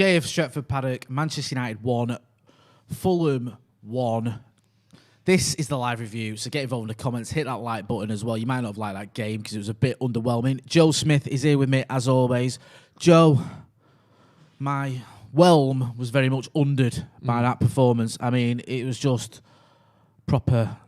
JF Stretford, Paddock, Manchester United 1, Fulham 1. This is the live review, so get involved in the comments. Hit that like button as well. You might not have liked that game because it was a bit underwhelming. Joe Smith is here with me, as always. Joe, my whelm was very much undered by that performance. I mean, it was just proper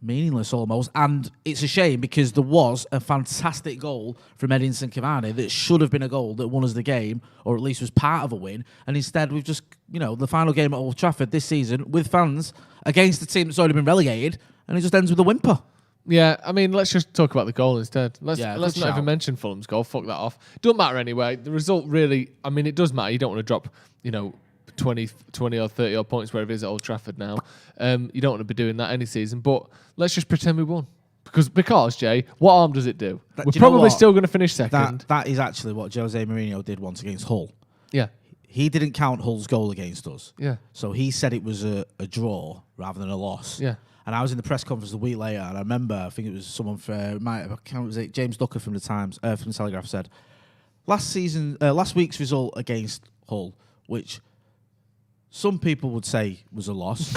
meaningless almost. And it's a shame because there was a fantastic goal from Edinson Cavani that should have been a goal that won us the game, or at least was part of a win. And instead, we've just, the final game at Old Trafford this season with fans against the team that's already been relegated, and it just ends with a whimper. Yeah, I mean, let's just talk about the goal instead. Let's not shout. even mention Fulham's goal. Fuck that off. Don't matter anyway. The result really, I mean, it does matter. You don't want to drop, 20 or 30 odd points wherever it is at Old Trafford now. You don't want to be doing that any season, but let's just pretend we won. Because Jay, what harm does it do? We're probably still going to finish second. That is actually what Jose Mourinho did once against Hull. Yeah. He didn't count Hull's goal against us. Yeah. So he said it was a draw rather than a loss. Yeah. And I was in the press conference a week later, and I remember, I think it was someone James Ducker from the Times, from the Telegraph said, last week's result against Hull, which some people would say was a loss.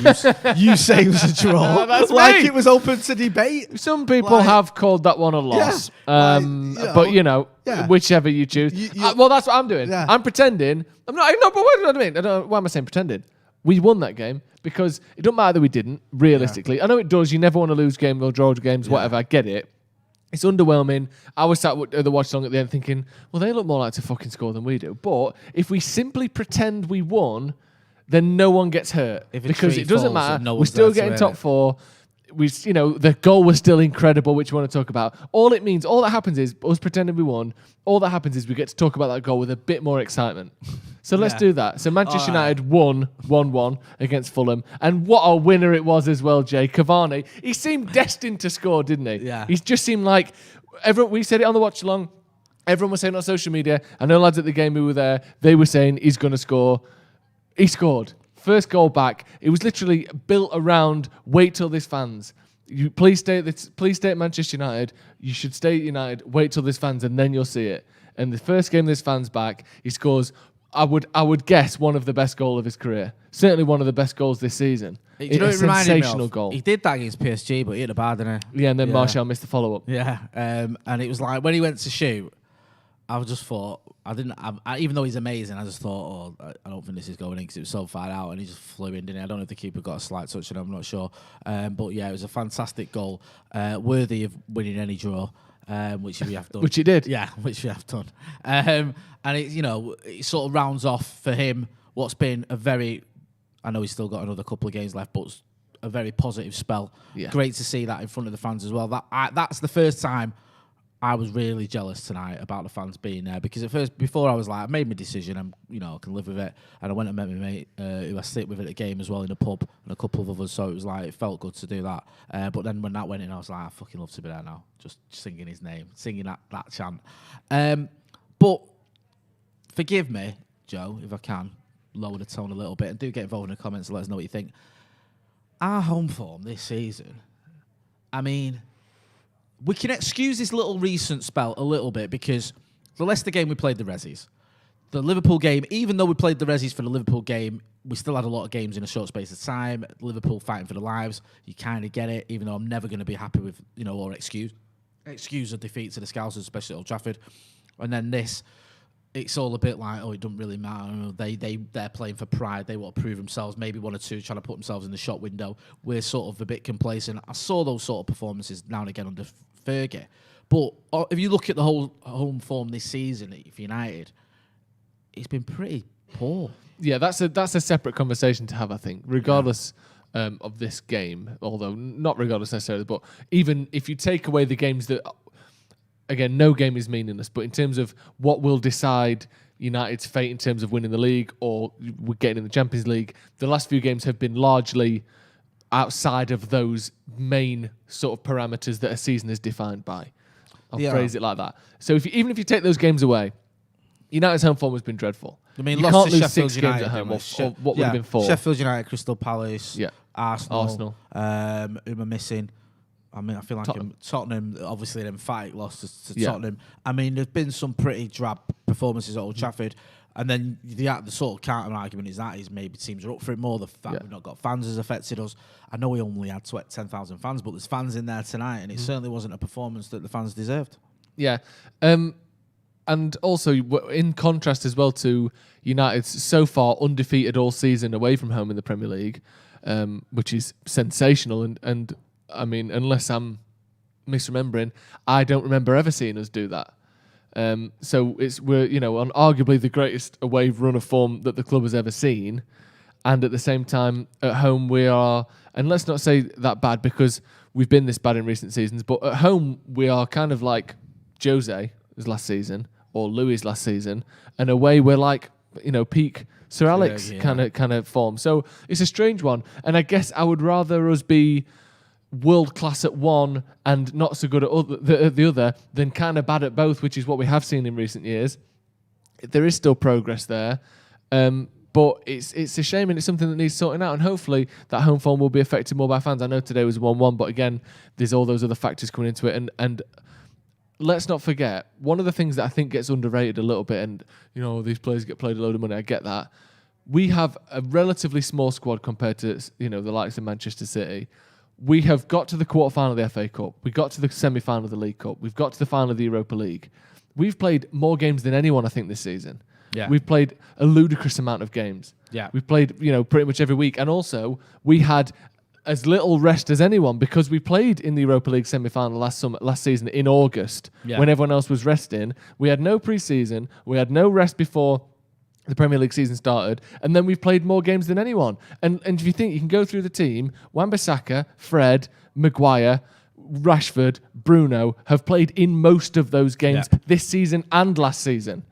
You say it was a draw. That's like me. It was open to debate. Some people have called that one a loss. Yeah, but whichever you choose. Well, that's what I'm doing. Yeah. I'm pretending. But what do I mean? Why am I saying pretending? We won that game because it don't matter that we didn't, realistically. Yeah. I know it does. You never want to lose games or draw games, whatever. I get it. It's underwhelming. I was sat at the watch along at the end thinking, well, they look more like to fucking score than we do. But if we simply pretend we won, then no one gets hurt because it doesn't matter. We're still getting top four. The goal was still incredible, which we want to talk about. All that happens is us pretending we won. All that happens is we get to talk about that goal with a bit more excitement. So let's do that. So Manchester United won 1-1 against Fulham. And what a winner it was as well, Jay. Cavani, he seemed destined to score, didn't he? Yeah. He just seemed like, we said it on the watch along. Everyone was saying on social media. I know lads at the game who were there, they were saying he's going to score. He scored. First goal back. It was literally built around, wait till there's fans. You please stay at Manchester United. You should stay at United, wait till there's fans, and then you'll see it. And the first game there's fans back, he scores, I would guess, one of the best goals of his career. Certainly one of the best goals this season. It's a sensational goal. He did that against PSG, but he hit the bar, didn't he? Yeah, and then Martial missed the follow-up. Yeah, and it was like, when he went to shoot, I just thought, even though he's amazing, I just thought, I don't think this is going in because it was so far out, and he just flew in, didn't he? I don't know if the keeper got a slight touch on him, I'm not sure. But yeah, it was a fantastic goal, worthy of winning any draw, which we have done. Which he did. Yeah, which we have done. And it sort of rounds off for him what's been I know he's still got another couple of games left, but a very positive spell. Yeah. Great to see that in front of the fans as well. That's the first time I was really jealous tonight about the fans being there, because before I was like, I made my decision, I can live with it, and I went and met my mate who I sit with at the game as well in a pub, and a couple of others, so it was like, it felt good to do that. But then when that went in, I was like, I fucking love to be there now, just singing his name, singing that chant. But forgive me, Joe, if I can lower the tone a little bit, and do get involved in the comments and let us know what you think. Our home form this season, I mean, we can excuse this little recent spell a little bit, because the Leicester game we played the Rezzies. The Liverpool game, even though we played the Rezzies for the Liverpool game, we still had a lot of games in a short space of time. Liverpool fighting for their lives. You kind of get it, even though I'm never going to be happy with, or excuse a defeat to the Scousers, especially at Old Trafford. And then this, it's all a bit like, it doesn't really matter. They're playing for pride. They want to prove themselves. Maybe one or two trying to put themselves in the shot window. We're sort of a bit complacent. I saw those sort of performances now and again under Fergie. But if you look at the whole home form this season for United, it's been pretty poor. Yeah, that's a separate conversation to have, I think, regardless of this game. Although not regardless necessarily, but even if you take away the games that, again, no game is meaningless, but in terms of what will decide United's fate in terms of winning the league or getting in the Champions League, the last few games have been largely outside of those main sort of parameters that a season is defined by. I'll phrase it like that. So even if you take those games away, United's home form has been dreadful. I mean, you lost can't to lose Sheffield 6 United games at home, or what would yeah, have been 4. Sheffield United, Crystal Palace, Arsenal. who am I missing? I mean, I feel like Tottenham, obviously an emphatic loss to Tottenham. I mean, there's been some pretty drab performances at Old Trafford. And then the sort of counter argument is maybe teams are up for it more. The fact we've not got fans has affected us. I know we only had 10,000 fans, but there's fans in there tonight, and it certainly wasn't a performance that the fans deserved. Yeah. And also, in contrast as well to United's so far undefeated all season away from home in the Premier League, which is sensational. And I mean, unless I'm misremembering, I don't remember ever seeing us do that. So we're on arguably the greatest away run of form that the club has ever seen, and at the same time at home we are, and let's not say that bad because we've been this bad in recent seasons, but at home we are kind of like Jose last season or Louis last season, and away we're like peak Sir Alex kind of form. So it's a strange one, and I guess I would rather us be world class at one and not so good at the other than kind of bad at both, which is what we have seen in recent years. There is still progress there, but it's a shame, and it's something that needs sorting out, and hopefully that home form will be affected more by fans. I know today was 1-1, but again, there's all those other factors coming into it, and let's not forget, one of the things that I think gets underrated a little bit, and these players get paid a load of money, I get that. We have a relatively small squad compared to the likes of Manchester City. We have got to the quarterfinal of the FA Cup. We got to the semi-final of the League Cup. We've got to the final of the Europa League. We've played more games than anyone, I think, this season. Yeah. We've played a ludicrous amount of games. Yeah. We've played, pretty much every week. And also, we had as little rest as anyone because we played in the Europa League semi-final last season in August when everyone else was resting. We had no pre-season. We had no rest before the Premier League season started, and then we've played more games than anyone. And if you think you can go through the team, Wan-Bissaka, Fred, Maguire, Rashford, Bruno have played in most of those games this season and last season.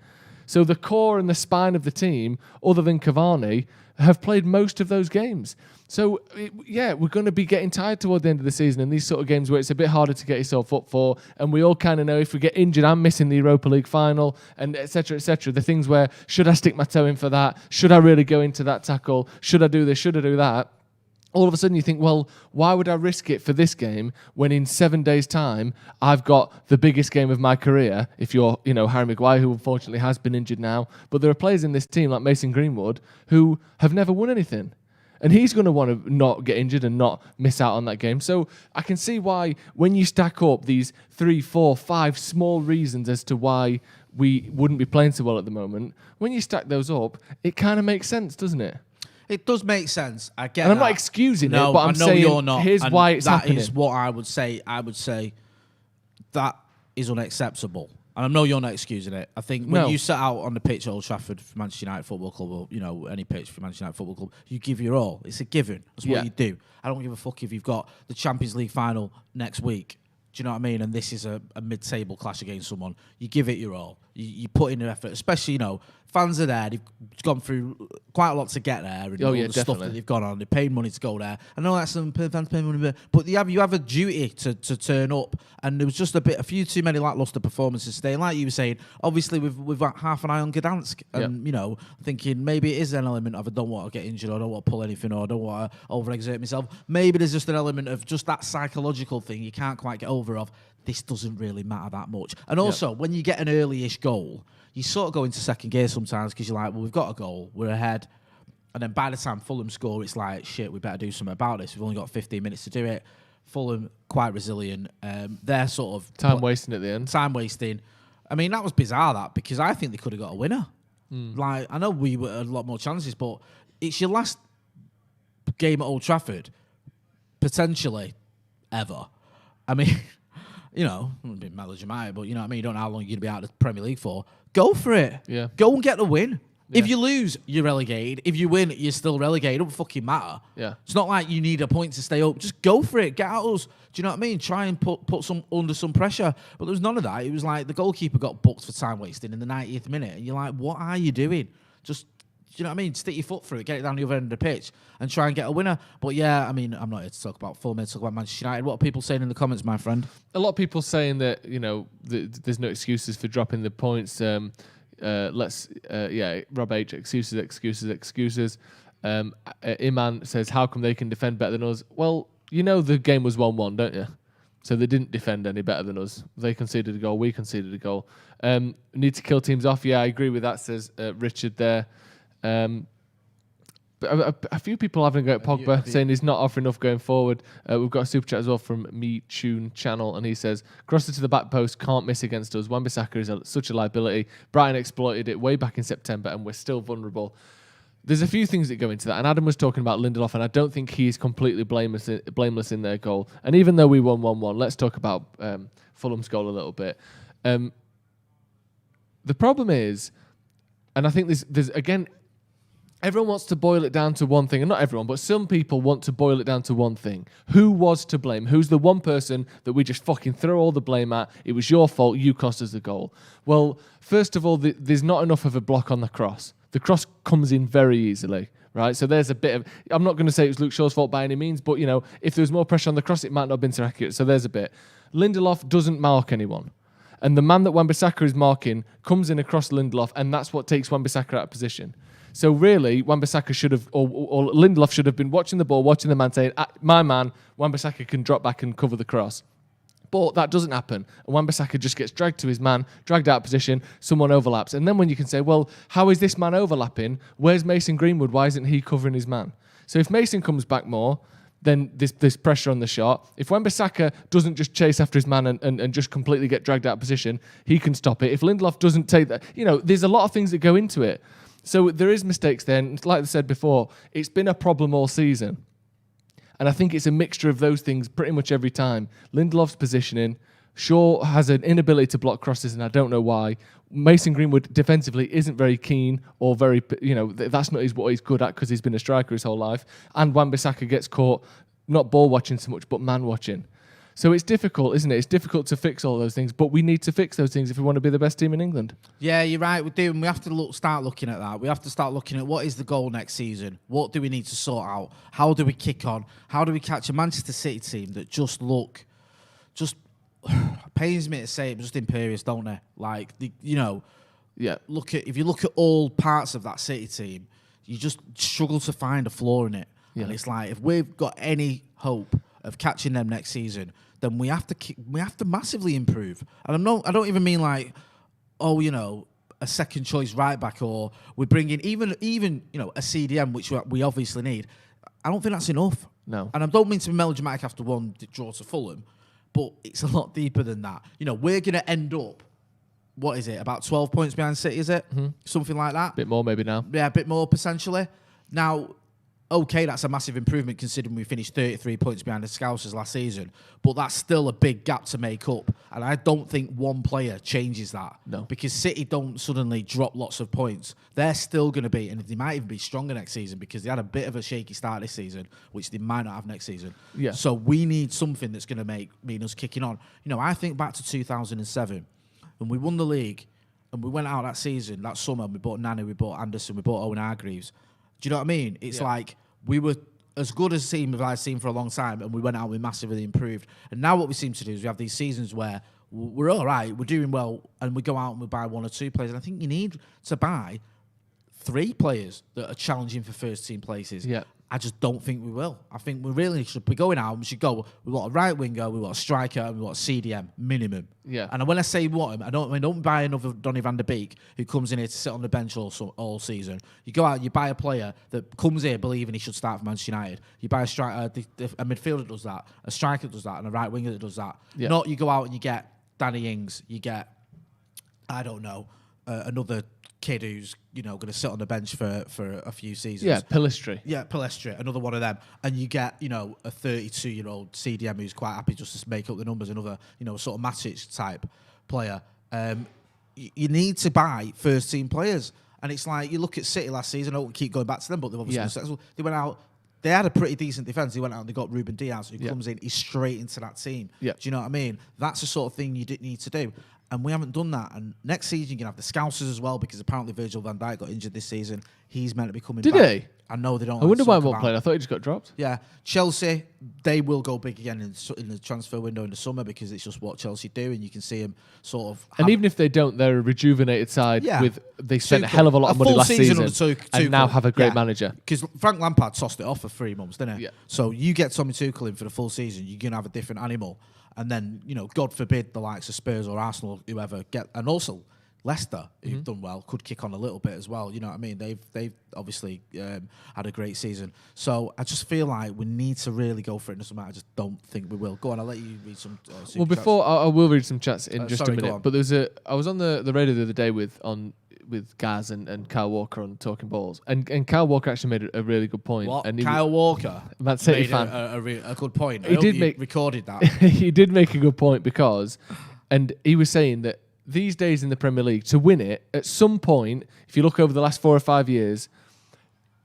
So the core and the spine of the team, other than Cavani, have played most of those games. So, we're going to be getting tired toward the end of the season in these sort of games where it's a bit harder to get yourself up for. And we all kind of know if we get injured, I'm missing the Europa League final, and et cetera, the things where, should I stick my toe in for that? Should I really go into that tackle? Should I do this? Should I do that? All of a sudden you think, well, why would I risk it for this game when in 7 days' time I've got the biggest game of my career, if you're, Harry Maguire, who unfortunately has been injured now. But there are players in this team like Mason Greenwood who have never won anything. And he's going to want to not get injured and not miss out on that game. So I can see why when you stack up these 3, 4, 5 small reasons as to why we wouldn't be playing so well at the moment, when you stack those up, it kind of makes sense, doesn't it? It does make sense. I get and I'm that. not excusing no, it, but I'm saying you're not. Here's and why it's happening. That is what I would say. I would say that is unacceptable. And I know you're not excusing it. I think when you set out on the pitch at Old Trafford for Manchester United Football Club, or any pitch for Manchester United Football Club, you give your all. It's a given. That's what you do. I don't give a fuck if you've got the Champions League final next week. Do you know what I mean? And this is a mid-table clash against someone. You give it your all. You put in an effort, especially, fans are there. They've gone through quite a lot to get there. And all the stuff that they've gone on. They paid money to go there. I know that's some fans paying money, but you have a duty to turn up. And there was just a few too many lackluster performances today. And like you were saying, obviously we've got half an eye on Gdansk. And, thinking maybe it is an element of I don't want to get injured or I don't want to pull anything or I don't want to overexert myself. Maybe there's just an element of just that psychological thing you can't quite get over of. This doesn't really matter that much. And also, when you get an early-ish goal, you sort of go into second gear sometimes because you're like, well, we've got a goal, we're ahead. And then by the time Fulham score, it's like, shit, we better do something about this. We've only got 15 minutes to do it. Fulham, quite resilient. They're sort of... Time wasting at the end. Time wasting. I mean, that was bizarre, because I think they could have got a winner. Like, I know we had a lot more chances, but it's your last game at Old Trafford, potentially, ever. I mean... I'm a bit melodramatic, but you know what I mean? You don't know how long you're going to be out of the Premier League for. Go for it. Yeah. Go and get the win. Yeah. If you lose, you're relegated. If you win, you're still relegated. It don't fucking matter. Yeah. It's not like you need a point to stay up. Just go for it. Get at us. Do you know what I mean? Try and put some under some pressure. But there was none of that. It was like the goalkeeper got booked for time wasting in the 90th minute. And you're like, what are you doing? Just... Do you know what I mean? Stick your foot through it, get it down the other end of the pitch, and try and get a winner. But yeah, I mean, I'm not here to talk about Fulham, I'm here to talk about Manchester United. What are people saying in the comments, my friend? A lot of people saying that there's no excuses for dropping the points. Rob H, excuses. Iman says, how come they can defend better than us? Well, the game was 1-1, don't you? So they didn't defend any better than us. They conceded a goal. We conceded a goal. Need to kill teams off. Yeah, I agree with that, says Richard there. But a few people having a go at Pogba, saying he's not offering enough going forward. We've got a super chat as well from Me Tune Channel, and he says, crosser to the back post, can't miss against us. Wan-Bissaka is such a liability. Brighton exploited it way back in September, and we're still vulnerable. There's a few things that go into that, and Adam was talking about Lindelof, and I don't think he is completely blameless in their goal. And even though we won 1-1, let's talk about Fulham's goal a little bit. The problem is, and I think there's again, everyone wants to boil it down to one thing, and not everyone, but some people want to boil it down to one thing. Who was to blame? Who's the one person that we just fucking throw all the blame at? It was your fault, you cost us the goal. Well, first of all, there's not enough of a block on the cross. The cross comes in very easily, right? So there's a bit of... I'm not going to say it was Luke Shaw's fault by any means, but, if there was more pressure on the cross, it might not have been so accurate. So there's a bit. Lindelof doesn't mark anyone. And the man that Wan-Bissaka is marking comes in across Lindelof, and that's what takes Wan-Bissaka out of position. So really, Wan-Bissaka should have... Or Lindelof should have been watching the ball, watching the man, saying, my man, Wan-Bissaka can drop back and cover the cross. But that doesn't happen. And Wan-Bissaka just gets dragged to his man, dragged out of position, someone overlaps. And then when you can say, well, how is this man overlapping? Where's Mason Greenwood? Why isn't he covering his man? So if Mason comes back more, then there's pressure on the shot. If Wan-Bissaka doesn't just chase after his man and just completely get dragged out of position, he can stop it. If Lindelof doesn't take that, there's a lot of things that go into it. So there is mistakes there. And like I said before, it's been a problem all season. And I think it's a mixture of those things pretty much every time. Lindelof's positioning. Shaw has an inability to block crosses, and I don't know why. Mason Greenwood defensively isn't very keen or very, that's not what he's good at because he's been a striker his whole life. And Wan-Bissaka gets caught not ball watching so much, but man watching. So it's difficult, isn't it? It's difficult to fix all those things, but we need to fix those things if we want to be the best team in England. Yeah, you're right. We do, and we have to start looking at that. We have to start looking at what is the goal next season. What do we need to sort out? How do we kick on? How do we catch a Manchester City team that just pains me to say it, but just imperious, don't they? Like, yeah. If you look at all parts of that City team, you just struggle to find a flaw in it. Yeah. And it's like, if we've got any hope of catching them next season, then we have to massively improve. And I don't even mean like, a second choice right back, or we're bringing even a CDM, which we obviously need. I don't think that's enough. No. And I don't mean to be melodramatic after one draw to Fulham, but it's a lot deeper than that. We're going to end up, what is it, about 12 points behind City, is it? Mm-hmm. Something like that. A bit more maybe now. Yeah, a bit more potentially. Now, okay, that's a massive improvement considering we finished 33 points behind the Scousers last season, but that's still a big gap to make up. And I don't think one player changes that. No. Because City don't suddenly drop lots of points. They're still going to be, and they might even be stronger next season because they had a bit of a shaky start this season, which they might not have next season. Yeah. So we need something that's going to mean us kicking on. I think back to 2007 when we won the league and we went out that season, that summer, we bought Nani, we bought Anderson, we bought Owen Hargreaves. Do you know what I mean? It's like we were as good as a team as I've seen for a long time, and we went out and we massively improved. And now what we seem to do is we have these seasons where we're all right, we're doing well, and we go out and we buy one or two players. And I think you need to buy 3 players that are challenging for first team places. Yeah. I just don't think we will. I think we really should be going out and we should go, we want a right winger, we want a striker, and we want a CDM, minimum. Yeah. And when I say want him, I don't buy another Donny van der Beek who comes in here to sit on the bench all season. You go out and you buy a player that comes here believing he should start for Manchester United. You buy a striker, a midfielder that does that, a striker that does that, and a right winger that does that. Yeah. Not you go out and you get Danny Ings, you get, I don't know, another kid who's going to sit on the bench for a few seasons. Yeah, Palestri, another one of them, and you get a 32-year-old CDM who's quite happy just to make up the numbers. Another sort of Matic type player. You need to buy first team players, and it's like you look at City last season. I don't keep going back to them, but they've obviously been successful. They went out. They had a pretty decent defence. They went out and they got Ruben Diaz, who comes in. He's straight into that team. Yeah. Do you know what I mean? That's the sort of thing you didn't need to do. And we haven't done that. And next season, you're going to have the Scousers as well, because apparently Virgil van Dijk got injured this season. He's meant to be coming back. Did he? I know they don't. I wonder why he won't play. I thought he just got dropped. Yeah. Chelsea, they will go big again in the transfer window in the summer, because it's just what Chelsea do, and you can see them sort of... And even if they don't, they're a rejuvenated side. They spent a hell of a lot of money last season and now have a great manager. Because Frank Lampard tossed it off for 3 months, didn't he? Yeah. So you get Tommy Tuchel in for the full season, you're going to have a different animal. and then God forbid the likes of Spurs or Arsenal, whoever and also Leicester, who've done well, could kick on a little bit as well. You know what I mean? They've obviously had a great season. So I just feel like we need to really go for it in this match. I just don't think we will. Go on, I'll let you read some. Well, before I will read some chats in just sorry, a minute. But I was on the radio the other day with Gaz and Kyle Walker on Talking Balls, and Kyle Walker actually made a really good point. What? And Kyle Walker Man City made fan. a good point. He did recorded that. He did make a good point and he was saying that these days in the Premier League, to win it, at some point, if you look over the last 4 or 5 years,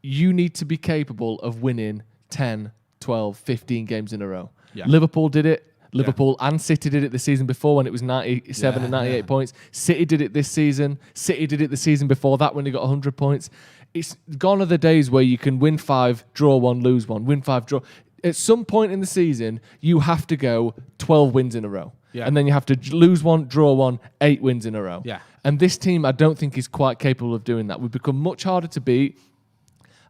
you need to be capable of winning 10, 12, 15 games in a row. Yeah. Liverpool did it. Liverpool and City did it the season before when it was 97 and 98 points. City did it this season. City did it the season before that when they got 100 points. It's gone are the days where you can win 5, draw 1, lose 1, win 5, draw. At some point in the season, you have to go 12 wins in a row. Yeah. And then you have to lose 1, draw 1, 8 wins in a row. Yeah. And this team, I don't think, is quite capable of doing that. We've become much harder to beat.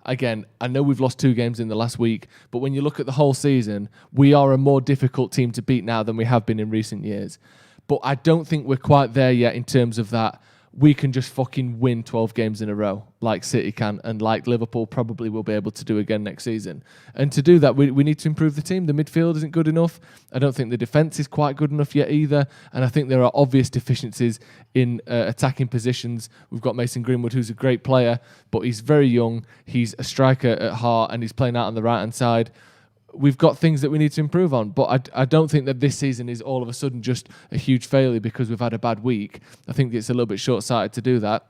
Again, I know we've lost 2 games in the last week, but when you look at the whole season, we are a more difficult team to beat now than we have been in recent years. But I don't think we're quite there yet in terms of that. We can just fucking win 12 games in a row like City can and like Liverpool probably will be able to do again next season. And to do that, we need to improve the team. The midfield isn't good enough. I don't think the defence is quite good enough yet either. And I think there are obvious deficiencies in attacking positions. We've got Mason Greenwood, who's a great player, but he's very young. He's a striker at heart and he's playing out on the right-hand side. We've got things that we need to improve on, but I don't think that this season is all of a sudden just a huge failure because we've had a bad week. I think it's a little bit short-sighted to do that.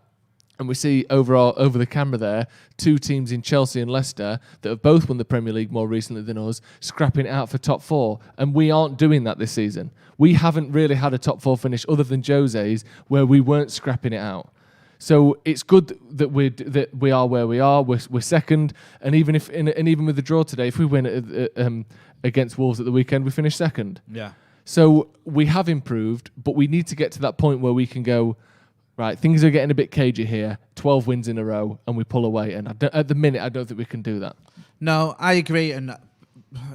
And we see overall over the camera there, 2 teams in Chelsea and Leicester that have both won the Premier League more recently than us, scrapping it out for top 4. And we aren't doing that this season. We haven't really had a top 4 finish other than Jose's where we weren't scrapping it out. So it's good that we are where we are. We're second, and even with the draw today, if we win against Wolves at the weekend, we finish second. Yeah. So we have improved, but we need to get to that point where we can go, right, things are getting a bit cagey here. 12 wins in a row, and we pull away. And at the minute, I don't think we can do that. No, I agree, and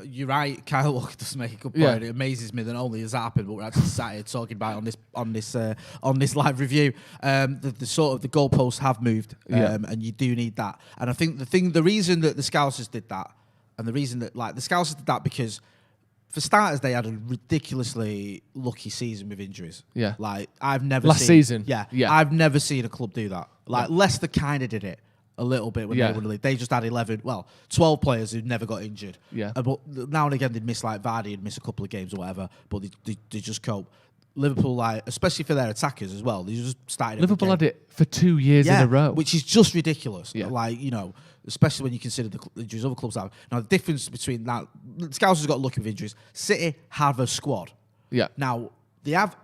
you're right. Kyle Walker does make a good point. Yeah. It amazes me that not only has that happened, but we're actually sat here talking about it on this live review. The sort of the goalposts have moved, and you do need that. And I think the reason that the Scousers did that, and the reason that the Scousers did that because for starters they had a ridiculously lucky season with injuries. Yeah, I've never last season. Yeah, I've never seen a club do that. Leicester kind of did it a little bit when they won the league. They just had 12 players who never got injured. Yeah. But now and again they'd miss Vardy and miss a couple of games or whatever, but they just cope. Liverpool, especially for their attackers as well, they just started. Liverpool had it for 2 years in a row, which is just ridiculous. Yeah. Especially when you consider the injuries other clubs have. Now the difference between that, Scousers got lucky with injuries. City have a squad. Yeah. Now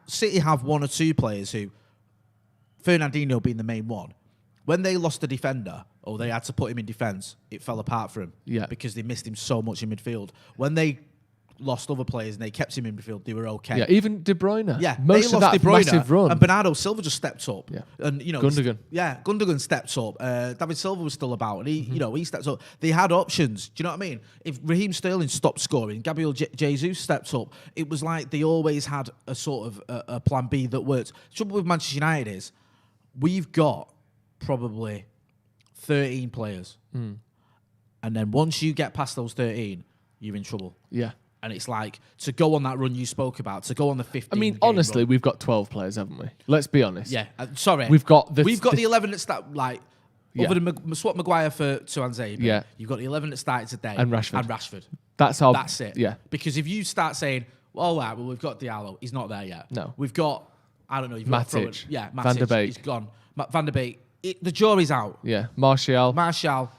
City have 1 or 2 players who, Fernandinho being the main one. When they lost a defender, or they had to put him in defence, it fell apart for him. Yeah. Because they missed him so much in midfield. When they lost other players and they kept him in midfield, they were okay. Yeah, even De Bruyne. Yeah, most of that massive run. And Bernardo Silva just stepped up. Yeah. And Gundogan. Gundogan stepped up. David Silva was still about, and he stepped up. They had options. Do you know what I mean? If Raheem Sterling stopped scoring, Gabriel Jesus stepped up. It was like they always had a sort of a plan B that worked. The trouble with Manchester United is we've got probably 13 players. And then once you get past those 13, you're in trouble. Yeah. And it's like, to go on that run you spoke about, to go on the 15. I mean, honestly, we've got 12 players, haven't we? Let's be honest. Yeah. Sorry. We've got the 11 that start, other than swap Maguire to Anzeibe. Yeah. You've got the 11 that started today. And Rashford. That's it. Yeah. Because if you start saying, we've got Diallo, he's not there yet. No. We've got, I don't know. You've Matic. Matic. Van der Beek. He's gone. Van der Beek. The jury's out. Yeah. Martial.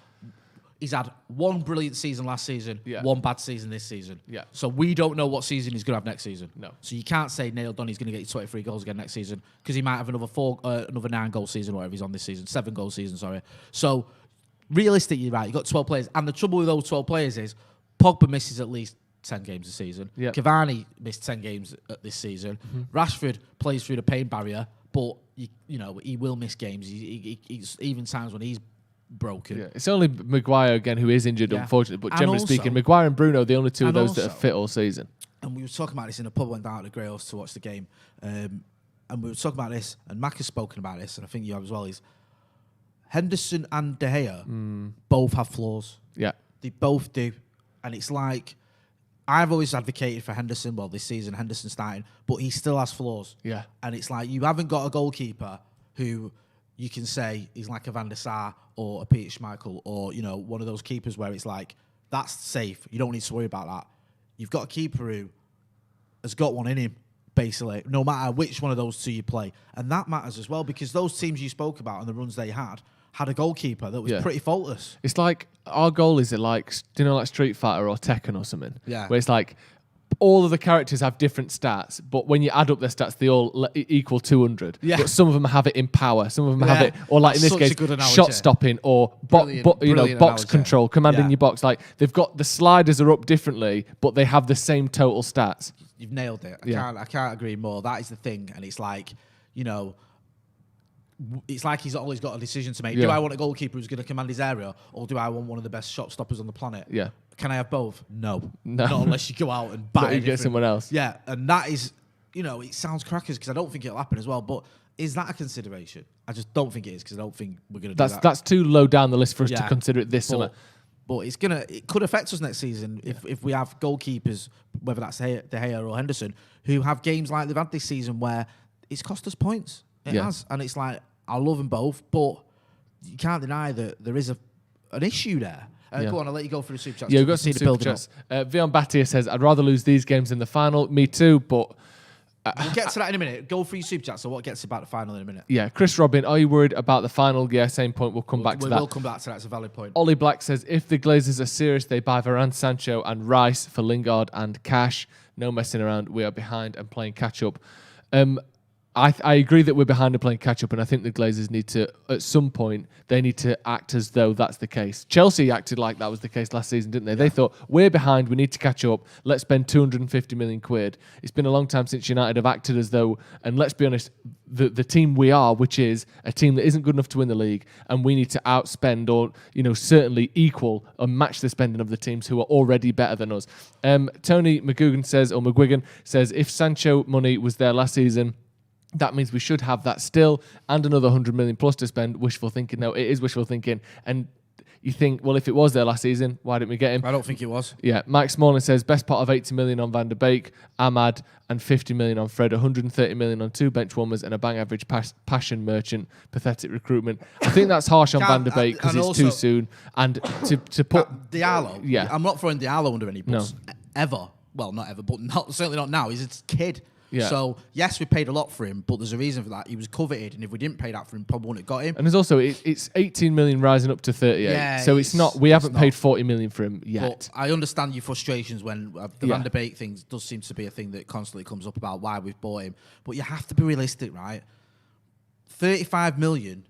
He's had 1 brilliant season last season, 1 bad season this season. Yeah. So we don't know what season he's going to have next season. No. So you can't say Neil Donny's going to get you 23 goals again next season because he might have another 9-goal season, whatever he's on this season, 7-goal season, sorry. So realistically, you're right, you've got 12 players. And the trouble with those 12 players is Pogba misses at least 10 games a season. Yep. Cavani missed 10 games this season. Mm-hmm. Rashford plays through the pain barrier, but he will miss games. He's even times when he's broken. Yeah. It's only Maguire again who is injured, unfortunately. But generally speaking, Maguire and Bruno are the only 2 of those that are fit all season. and we were talking about this in a pub, went down to the Grey Horse to watch the game, and we were talking about this, and Mac has spoken about this, and I think you have as well, is Henderson and De Gea both have flaws. Yeah. They both do. And it's like, I've always advocated for Henderson, well, this season, Henderson starting, but he still has flaws. Yeah. And it's like, you haven't got a goalkeeper who you can say is like a Van der Sar or a Peter Schmeichel or, you know, one of those keepers where it's like, that's safe. You don't need to worry about that. You've got a keeper who has got one in him, basically, no matter which one of those two you play. And that matters as well, because those teams you spoke about and the runs they had a goalkeeper that was pretty faultless. It's like, our goal is like, do you know, like Street Fighter or Tekken or something? Yeah. Where it's like, all of the characters have different stats, but when you add up their stats, they all equal 200. Yeah. But some of them have it in power, some of them have it, or like That's in this case, shot stopping or box analogy. control, commanding your box. Like, they've got, the sliders are up differently, but they have the same total stats. You've nailed it. I can't agree more. That is the thing. And it's like, you know, it's like he's always got a decision to make. Yeah. Do I want a goalkeeper who's going to command his area, or do I want one of the best shot stoppers on the planet? Yeah. Can I have both? No. Not unless you go out and buy you get someone else. Yeah, and that is, you know, it sounds crackers because I don't think it'll happen as well, but is that a consideration? I just don't think it is, because I don't think we're going to do that. That's too low down the list for us to consider it this summer. But it could affect us next season if we have goalkeepers, whether that's De Gea or Henderson, who have games like they've had this season where it's cost us points. It has. And it's like, I love them both, but you can't deny that there is an issue there. Go on, I'll let you go through the super chats. Yeah, we've got some super chats. Vion Batia says, I'd rather lose these games in the final. Me too, but... we'll get to that in a minute. Go through your super chat, so what gets about the final in a minute? Yeah, Chris Robin, are you worried about the final? Yeah, same point. We'll come back to that. We'll come back to that. It's a valid point. Ollie Black says, if the Glazers are serious, they buy Varane, Sancho and Rice for Lingard and cash. No messing around. We are behind and playing catch-up. I agree that we're behind and playing catch-up, and I think the Glazers need to, at some point, they need to act as though that's the case. Chelsea acted like that was the case last season, didn't they? Yeah. They thought, we're behind, we need to catch up, let's spend 250 million quid. It's been a long time since United have acted as though, and let's be honest, the team we are, which is a team that isn't good enough to win the league, and we need to outspend or, you know, certainly equal or match the spending of the teams who are already better than us. Tony McGuigan says, if Sancho money was there last season, that means we should have that still and another 100 million plus to spend. Wishful thinking. No, it is wishful thinking. And you think, well, if it was there last season, why didn't we get him? I don't think it was. Yeah. Mike Smalling says, best part of 80 million on Van der Beek, Ahmad, and 50 million on Fred, 130 million on two bench warmers and a bang average passion merchant. Pathetic recruitment. I think that's harsh on Van der Beek because it's too soon. And to put... Diallo. Yeah. I'm not throwing Diallo under any bus. No. Ever. Well, not ever, but certainly not now. He's a kid. Yeah. So, yes, we paid a lot for him, but there's a reason for that. He was coveted, and if we didn't pay that for him, probably wouldn't have got him. And there's also, it's 18 million rising up to 38. Yeah, so we haven't paid 40 million for him yet. But I understand your frustrations when the Van der Beek thing does seem to be a thing that constantly comes up about why we've bought him. But you have to be realistic, right? 35 million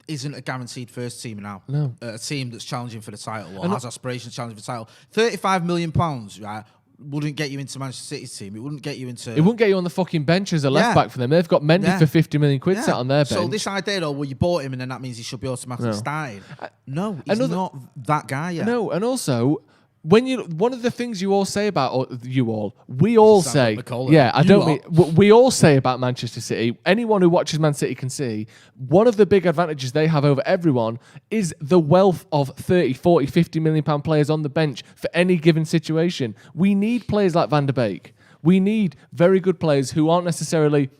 isn't a guaranteed first team now. No. A team that's challenging for the title or has aspirations challenging for the title. 35 million pounds, right? Wouldn't get you into Manchester City's team. It wouldn't get you into... It wouldn't get you on the fucking bench as a left-back for them. They've got Mendy for 50 million quid sat on their bench. So this idea, though, well, you bought him and then that means he should be automatically starting. No, he's not that guy yet. No, and also... one of the things you all say about we all say, we all say about Manchester City, anyone who watches Man City can see, one of the big advantages they have over everyone is the wealth of 30, 40, 50 million pound players on the bench for any given situation. We need players like Van der Beek. We need very good players who aren't necessarily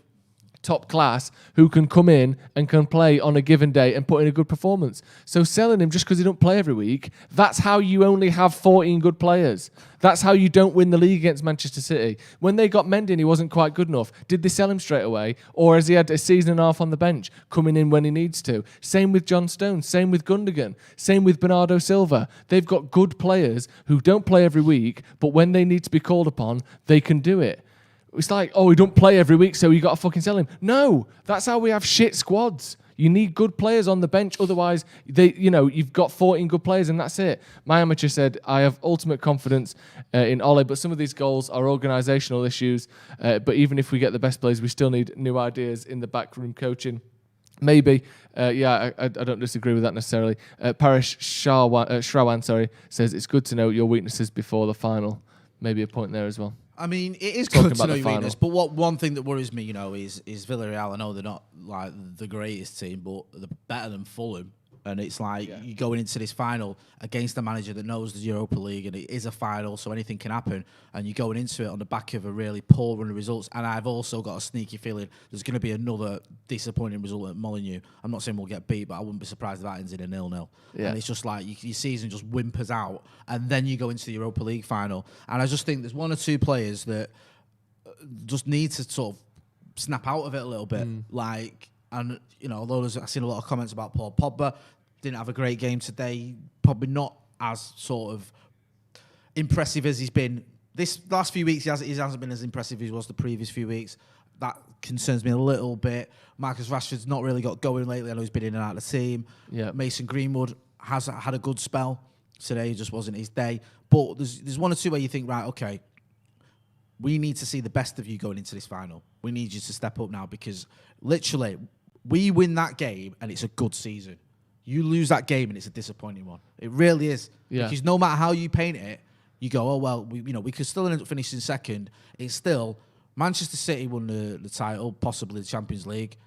top class, who can come in and can play on a given day and put in a good performance. So selling him just because he don't play every week, that's how you only have 14 good players. That's how you don't win the league against Manchester City. When they got Mendy and he wasn't quite good enough, did they sell him straight away? Or has he had a season and a half on the bench, coming in when he needs to? Same with John Stones, same with Gundogan, same with Bernardo Silva. They've got good players who don't play every week, but when they need to be called upon, they can do it. It's like, he don't play every week, so you got to fucking sell him. No, that's how we have shit squads. You need good players on the bench, otherwise, you've got 14 good players and that's it. My amateur said, I have ultimate confidence in Ole, but some of these goals are organisational issues. But even if we get the best players, we still need new ideas in the backroom coaching. Maybe, I don't disagree with that necessarily. Parish Shrawan, says, it's good to know your weaknesses before the final. Maybe a point there as well. I mean, it is Talking good to about know the your final. weakness, but one thing that worries me, is Villarreal. I know they're not like the greatest team, but they're better than Fulham. And it's like you're going into this final against a manager that knows the Europa League, and it is a final, so anything can happen. And you're going into it on the back of a really poor run of results. And I've also got a sneaky feeling there's going to be another disappointing result at Molineux. I'm not saying we'll get beat, but I wouldn't be surprised if that ends in a 0-0. Yeah. And it's just like your season just whimpers out, and then you go into the Europa League final. And I just think there's one or two players that just need to sort of snap out of it a little bit. And, although I've seen a lot of comments about Paul Pogba, didn't have a great game today, probably not as sort of impressive as he's been. This last few weeks, he hasn't been as impressive as he was the previous few weeks. That concerns me a little bit. Marcus Rashford's not really got going lately. I know he's been in and out of the team. Yeah. Mason Greenwood has had a good spell. Today just wasn't his day. But there's one or two where you think, right, okay, we need to see the best of you going into this final. We need you to step up now, because literally, we win that game and it's a good season. You lose that game and it's a disappointing one. It really is. Yeah. Because no matter how you paint it, you go, oh, well, we could still end up finishing second. It's still, Manchester City won the title, possibly the Champions League.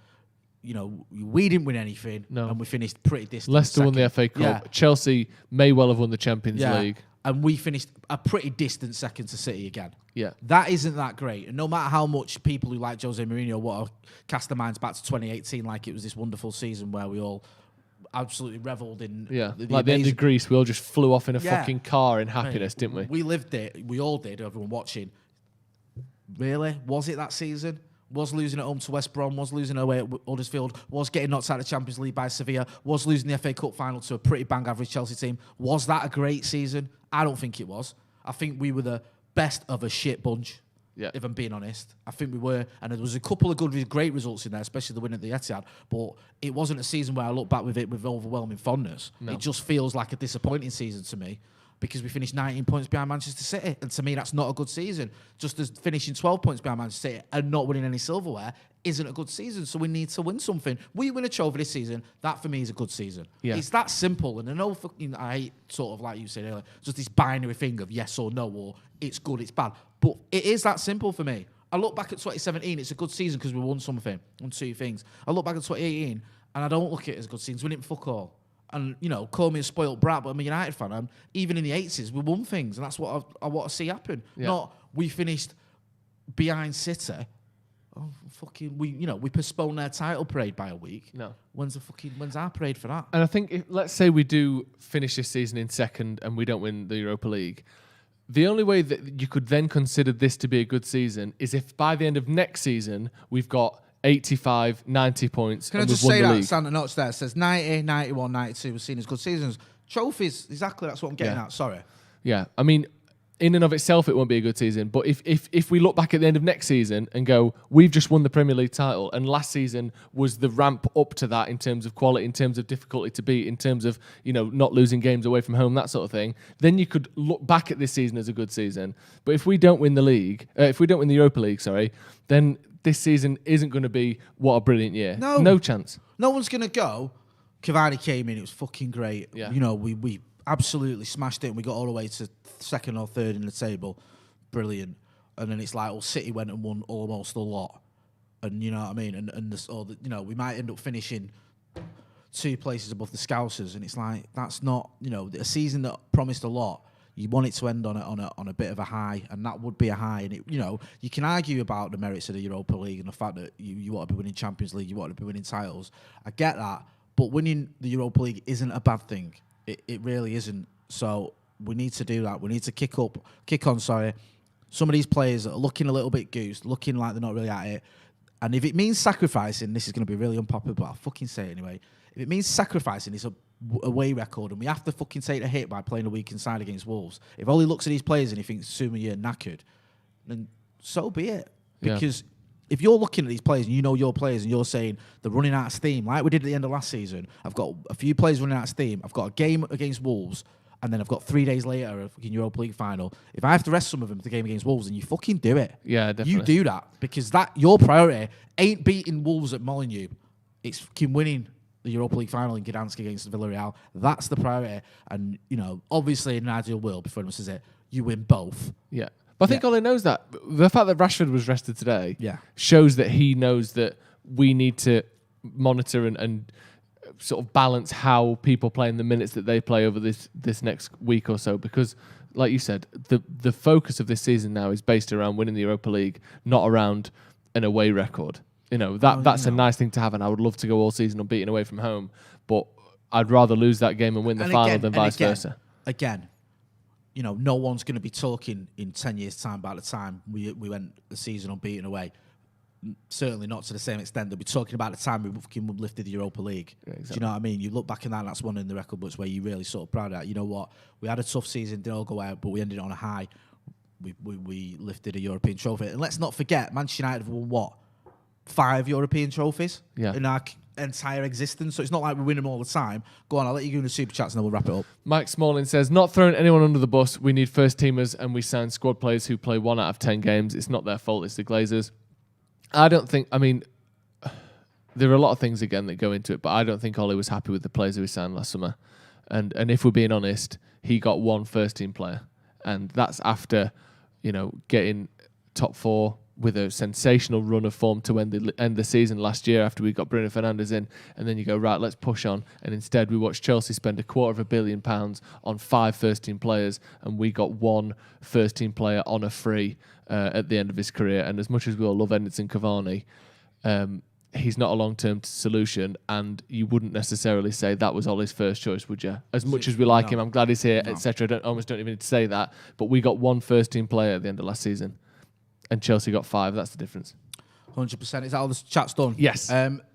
We didn't win anything, and we finished pretty distant. Leicester won the FA Cup. Yeah. Chelsea may well have won the Champions League. And we finished a pretty distant second to City again. Yeah. That isn't that great. And no matter how much people who like Jose Mourinho want to cast their minds back to 2018 like it was this wonderful season where we all absolutely revelled in... Yeah, like the end of Greece, we all just flew off in a fucking car in happiness, didn't we? We lived it. We all did, everyone watching. Really? Was it that season? Was losing at home to West Brom, was losing away at Huddersfield, was getting knocked out of the Champions League by Sevilla, was losing the FA Cup final to a pretty bang average Chelsea team. Was that a great season? I don't think it was. I think we were the best of a shit bunch, if I'm being honest. I think we were. And there was a couple of great results in there, especially the win at the Etihad. But it wasn't a season where I look back with it with overwhelming fondness. No. It just feels like a disappointing season to me, because we finished 19 points behind Manchester City. And to me, that's not a good season. Just as finishing 12 points behind Manchester City and not winning any silverware isn't a good season. So we need to win something. We win a trophy this season. That, for me, is a good season. Yeah. It's that simple. And I know I hate, sort of like you said earlier, just this binary thing of yes or no, or it's good, it's bad. But it is that simple for me. I look back at 2017, it's a good season because we won something, won two things. I look back at 2018, and I don't look at it as a good season. We didn't fuck all. And, call me a spoiled brat, but I'm a United fan. And even in the 80s, we won things. And that's what I want to see happen. Yeah. Not we finished behind City. Oh, fucking, we postponed their title parade by a week. No. When's our parade for that? And I think, let's say we do finish this season in second and we don't win the Europa League. The only way that you could then consider this to be a good season is if by the end of next season, we've got 85, 90 points. Can I just say that Santa Notes there? It says 90, 91, 92 was seen as good seasons. Trophies, exactly, that's what I'm getting at. Sorry. Yeah, I mean, in and of itself, it won't be a good season. But if we look back at the end of next season and go, we've just won the Premier League title, and last season was the ramp up to that in terms of quality, in terms of difficulty to beat, in terms of not losing games away from home, that sort of thing, then you could look back at this season as a good season. But if we don't win the league, if we don't win the Europa League, then this season isn't going to be what a brilliant year. No chance. No one's going to go. Cavani came in, it was fucking great. Yeah. We absolutely smashed it, and we got all the way to second or third in the table. Brilliant. And then it's like, City went and won almost a lot. And you know what I mean? And we might end up finishing 2 places above the Scousers, and it's like, that's not, a season that promised a lot. You want it to end on a bit of a high, and that would be a high. And you can argue about the merits of the Europa League and the fact that you want to be winning Champions League, you want to be winning titles. I get that, but winning the Europa League isn't a bad thing. It really isn't. So we need to do that. We need to kick on. Some of these players are looking a little bit goosed, looking like they're not really at it. And if it means sacrificing, this is going to be really unpopular, but I'll fucking say it anyway. If it means sacrificing this away record, and we have to fucking take a hit by playing a week inside against Wolves, if Ollie looks at these players and he thinks, Suma, you're knackered, then so be it. Because if you're looking at these players and you know your players and you're saying they're running out of steam, like we did at the end of last season, I've got a few players running out of steam, I've got a game against Wolves, and then I've got 3 days later a fucking Europa League final. If I have to rest some of them for the game against Wolves, then you fucking do it. Yeah, definitely. You do that, because your priority ain't beating Wolves at Molineux. It's fucking winning the Europa League final in Gdansk against Villarreal. That's the priority. And, obviously in an ideal world, before anyone says it, you win both. Yeah. But I think Ole knows that. The fact that Rashford was rested today shows that he knows that we need to monitor and sort of balance how people play in the minutes that they play over this next week or so, because like you said, the focus of this season now is based around winning the Europa League, not around an away record. That's a nice thing to have, and I would love to go all season unbeaten away from home, but I'd rather lose that game and win the final than vice versa. Again, no one's going to be talking in 10 years' time about the time we went the season unbeaten away. Certainly not to the same extent. They'll be talking about the time we fucking lifted the Europa League. Yeah, exactly. Do you know what I mean? You look back in that, and that's one in the record books where you're really sort of proud of that. You know what? We had a tough season, didn't all go out, but we ended on a high. We lifted a European trophy. And let's not forget, Manchester United have won, 5 European trophies in our entire existence. So it's not like we win them all the time. Go on, I'll let you go in the super chats and then we'll wrap it up. Mike Smalling says, not throwing anyone under the bus. We need first teamers and we sign squad players who play 1 out of 10 games. It's not their fault, it's the Glazers. There are a lot of things again that go into it, but I don't think Ole was happy with the players who he signed last summer. And if we're being honest, he got 1 first team player. And that's after, getting top 4 with a sensational run of form to end the season last year after we got Bruno Fernandes in. And then you go, right, let's push on. And instead we watched Chelsea spend £250 million on 5 first team players, and we got 1 first team player on a free at the end of his career. And as much as we all love Edinson Cavani, he's not a long-term solution, and you wouldn't necessarily say that was Ole's first choice, would you? As much as we like him, I'm glad he's here, etc. Almost don't even need to say that. But we got 1 first-team player at the end of last season, and Chelsea got 5. That's the difference. 100%. Is that all the chat's done? Yes.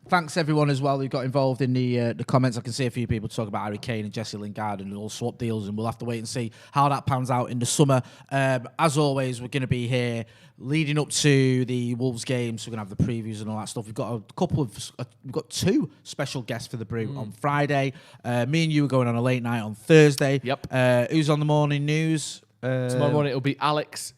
Thanks everyone as well who got involved in the comments. I can see a few people talk about Harry Kane and Jesse Lingard and all swap deals, and we'll have to wait and see how that pans out in the summer. As always, we're going to be here leading up to the Wolves games. We're going to have the previews and all that stuff. We've got 2 special guests for the Brew on Friday. Me and you are going on a late night on Thursday. Yep. Who's on the morning news? Tomorrow morning it'll be Alex.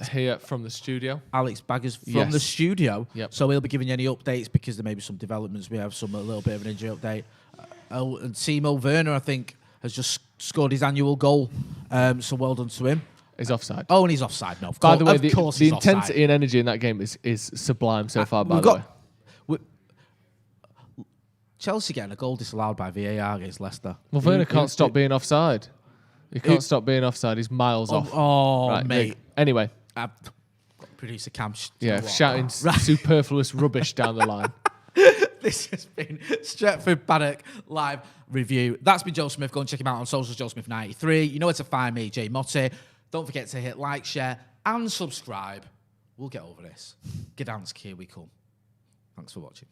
Here from the studio. Alex Baggers from the studio. Yep. So we'll be giving you any updates because there may be some developments. We have a little bit of an injury update. And Timo Werner, I think, has just scored his annual goal. So well done to him. He's offside. Oh, and he's offside. No, by the way, the intensity offside. and energy in that game is sublime so far, by the way. Chelsea getting a goal disallowed by VAR against Leicester. Well, Werner can't stop being offside. He can't stop being offside. He's miles off. Oh, right, mate. Anyway. Producer Cam. Shouting superfluous rubbish down the line. This has been Stretford Paddock live review. That's been Joe Smith. Go and check him out on socials, Joe Smith 93. You know where to find me, Jay Motti. Don't forget to hit like, share, and subscribe. We'll get over this. Gdansk, here we come. Thanks for watching.